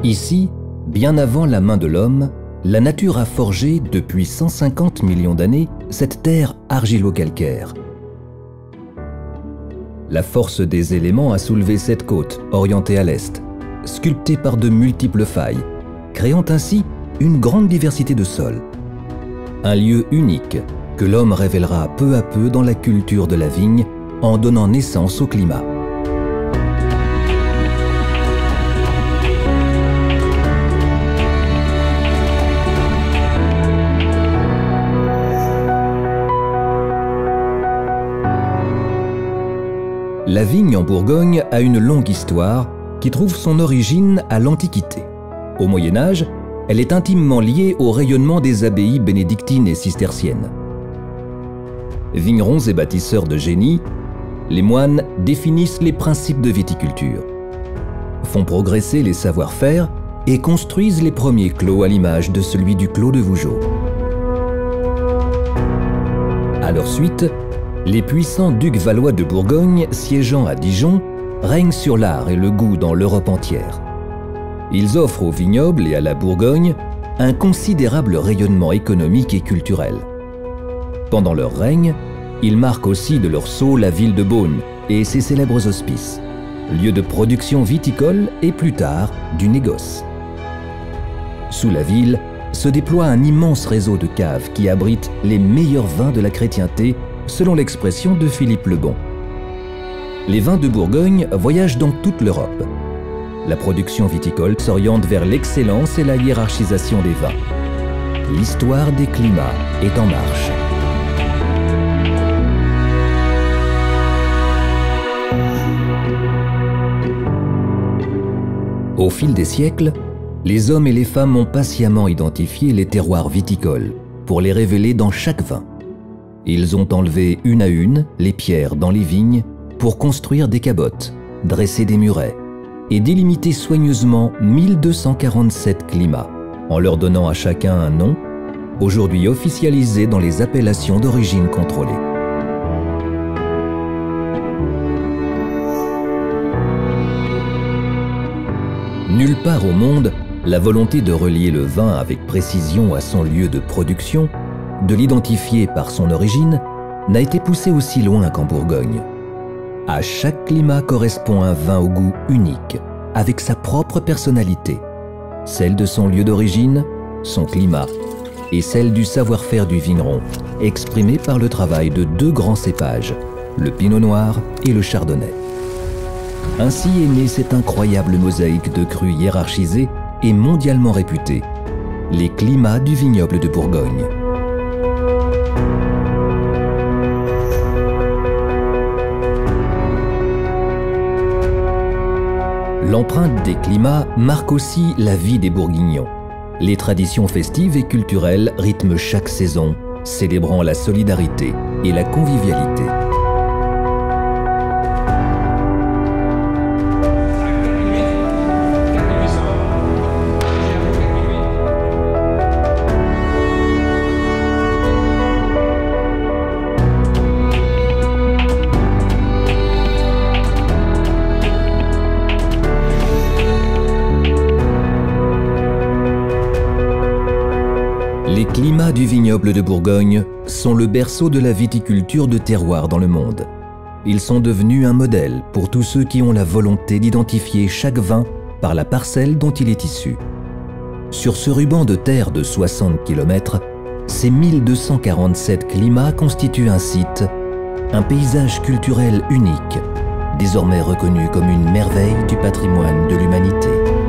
Ici, bien avant la main de l'homme, la nature a forgé, depuis 150 millions d'années, cette terre argilo-calcaire. La force des éléments a soulevé cette côte, orientée à l'est, sculptée par de multiples failles, créant ainsi une grande diversité de sols. Un lieu unique que l'homme révélera peu à peu dans la culture de la vigne en donnant naissance au climat. La vigne en Bourgogne a une longue histoire qui trouve son origine à l'Antiquité. Au Moyen-Âge, elle est intimement liée au rayonnement des abbayes bénédictines et cisterciennes. Vignerons et bâtisseurs de génie, les moines définissent les principes de viticulture, font progresser les savoir-faire et construisent les premiers clos à l'image de celui du clos de Vougeot. À leur suite, les puissants ducs valois de Bourgogne siégeant à Dijon règnent sur l'art et le goût dans l'Europe entière. Ils offrent au vignoble et à la Bourgogne un considérable rayonnement économique et culturel. Pendant leur règne, ils marquent aussi de leur sceau la ville de Beaune et ses célèbres hospices, lieu de production viticole et plus tard du négoce. Sous la ville se déploie un immense réseau de caves qui abritent les meilleurs vins de la chrétienté, selon l'expression de Philippe le Bon. Les vins de Bourgogne voyagent dans toute l'Europe. La production viticole s'oriente vers l'excellence et la hiérarchisation des vins. L'histoire des climats est en marche. Au fil des siècles, les hommes et les femmes ont patiemment identifié les terroirs viticoles pour les révéler dans chaque vin. Ils ont enlevé une à une les pierres dans les vignes pour construire des cabottes, dresser des murets et délimiter soigneusement 1247 climats, en leur donnant à chacun un nom, aujourd'hui officialisé dans les appellations d'origine contrôlée. Nulle part au monde, la volonté de relier le vin avec précision à son lieu de production, de l'identifier par son origine, n'a été poussée aussi loin qu'en Bourgogne. À chaque climat correspond un vin au goût unique, avec sa propre personnalité, celle de son lieu d'origine, son climat, et celle du savoir-faire du vigneron, exprimée par le travail de deux grands cépages, le pinot noir et le chardonnay. Ainsi est née cette incroyable mosaïque de crus hiérarchisés et mondialement réputés, les climats du vignoble de Bourgogne. L'empreinte des climats marque aussi la vie des Bourguignons. Les traditions festives et culturelles rythment chaque saison, célébrant la solidarité et la convivialité. Les climats du vignoble de Bourgogne sont le berceau de la viticulture de terroir dans le monde. Ils sont devenus un modèle pour tous ceux qui ont la volonté d'identifier chaque vin par la parcelle dont il est issu. Sur ce ruban de terre de 60 km, ces 1247 climats constituent un site, un paysage culturel unique, désormais reconnu comme une merveille du patrimoine de l'humanité.